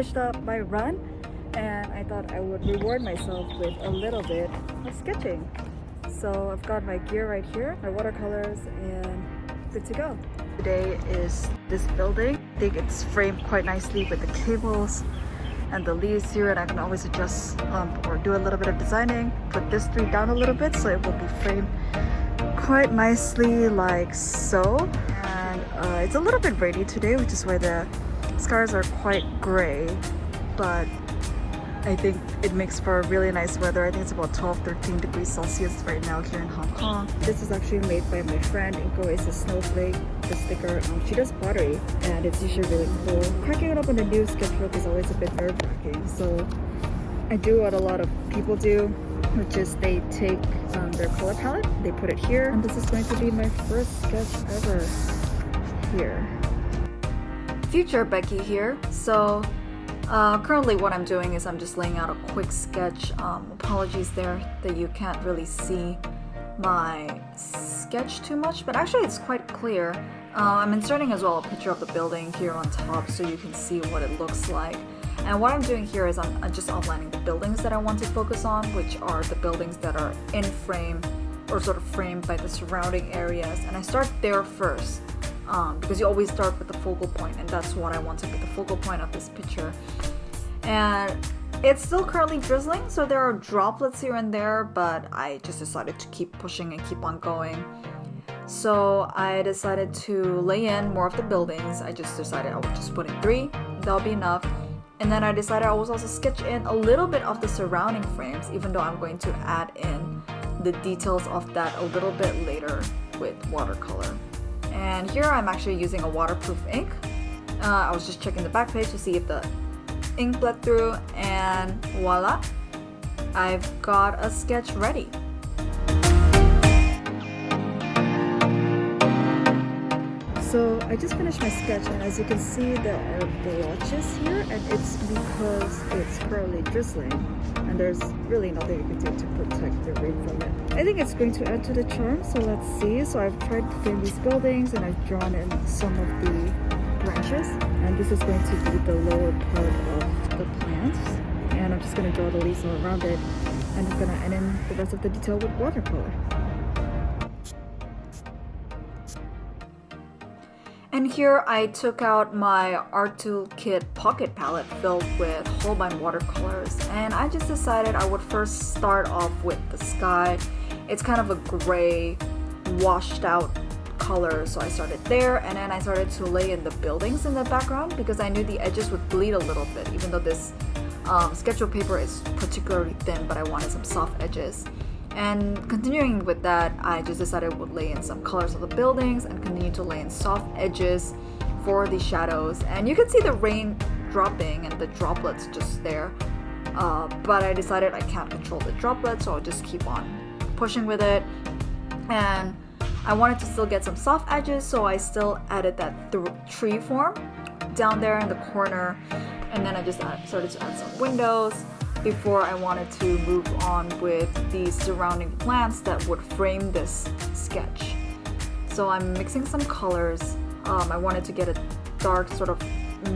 finished up my run and I thought I would reward myself with a little bit of sketching. So I've got my gear right here, my watercolors, and good to go. Today is this building. I think it's framed quite nicely with the cables and the leaves here, and I can always adjust or do a little bit of designing. Put this tree down a little bit so it will be framed quite nicely like so. And it's a little bit rainy today, which is why the skies are quite gray, but I think it makes for really nice weather. I think it's about 12-13 degrees Celsius right now here in Hong Kong. This is actually made by my friend Inko. It's a snowflake, the sticker. She does pottery and it's usually really cool. Cracking it up on a new sketchbook is always a bit nerve-wracking. So I do what a lot of people do, which is they take their color palette, they put it here, and this is going to be my first sketch ever here. Future Becky here. So currently what I'm doing is I'm just laying out a quick sketch. Apologies there that you can't really see my sketch too much, but actually it's quite clear. I'm inserting as well a picture of the building here on top so you can see what it looks like. And what I'm doing here is I'm just outlining the buildings that I want to focus on, which are the buildings that are in frame or sort of framed by the surrounding areas. And I start there first. Because you always start with the focal point, and that's what I want to be the focal point of this picture. And it's still currently drizzling, so there are droplets here and there, but I just decided to keep pushing and keep on going. So I decided to lay in more of the buildings. I just decided I would just put in 3, that'll be enough. And then I decided I would also sketch in a little bit of the surrounding frames, even though I'm going to add in the details of that a little bit later with watercolor. And here I'm actually using a waterproof ink. I was just checking the back page to see if the ink bled through, and voila, I've got a sketch ready. So I just finished my sketch, and as you can see there are blotches here, and it's because it's currently drizzling and there's really nothing you can do to protect the rain from it. I think it's going to add to the charm, so let's see. So I've tried to frame these buildings and I've drawn in some of the branches, and this is going to be the lower part of the plants, and I'm just going to draw the leaves all around it, and I'm going to add in the rest of the detail with watercolor. And here I took out my Art Toolkit pocket palette filled with Holbein watercolors, and I just decided I would first start off with the sky. It's kind of a gray, washed out color, so I started there, and then I started to lay in the buildings in the background because I knew the edges would bleed a little bit, even though this sketchbook paper is particularly thin, but I wanted some soft edges. And continuing with that, I just decided I would lay in some colors of the buildings and continue to lay in soft edges for the shadows. And you can see the rain dropping and the droplets just there. But I decided I can't control the droplets, so I'll just keep on pushing with it. And I wanted to still get some soft edges, so I still added that tree form down there in the corner. And then I just started to add some windows before I wanted to move on with the surrounding plants that would frame this sketch. So I'm mixing some colors. I wanted to get a dark sort of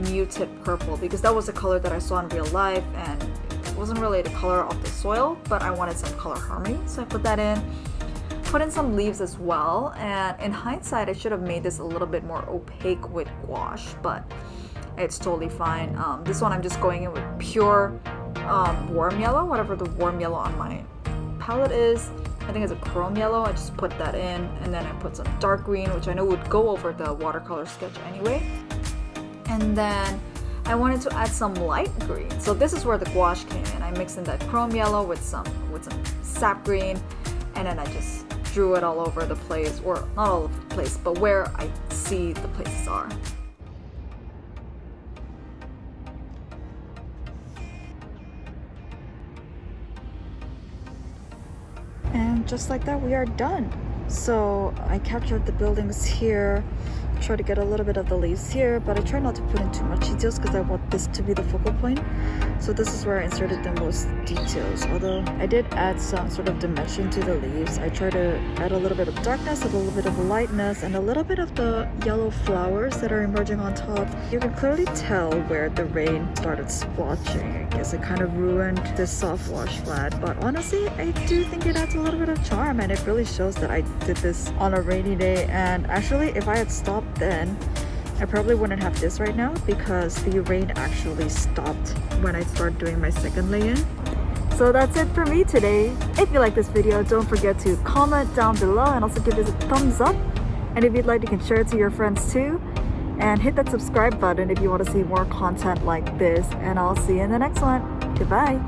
muted purple because that was the color that I saw in real life, and it wasn't really the color of the soil, but I wanted some color harmony, so I put that in. Put in some leaves as well, and in hindsight I should have made this a little bit more opaque with gouache, but it's totally fine. This one I'm just going in with pure warm yellow, whatever the warm yellow on my palette is. I think it's a chrome yellow. I just put that in, and then I put some dark green, which I know would go over the watercolor sketch anyway. And then I wanted to add some light green, so this is where the gouache came in. I mixed in that chrome yellow with some sap green, and then I just drew it all over the place, or not all over the place, but where I see the places are. And just like that, we are done. So I captured the buildings here try to get a little bit of the leaves here, but I try not to put in too much details because I want this to be the focal point. So this is where I inserted the most details, although I did add some sort of dimension to the leaves. I try to add a little bit of darkness, a little bit of lightness, and a little bit of the yellow flowers that are emerging on top. You can clearly tell where the rain started splotching. I guess it kind of ruined this soft wash flat, but honestly I do think it adds a little bit of charm, and it really shows that I did this on a rainy day. And actually, if I had stopped then, I probably wouldn't have this right now because the rain actually stopped when I started doing my second lay-in. So that's it for me today. If you like this video, don't forget to comment down below and also give this a thumbs up. And if you'd like, you can share it to your friends too. And hit that subscribe button if you want to see more content like this. And I'll see you in the next one. Goodbye.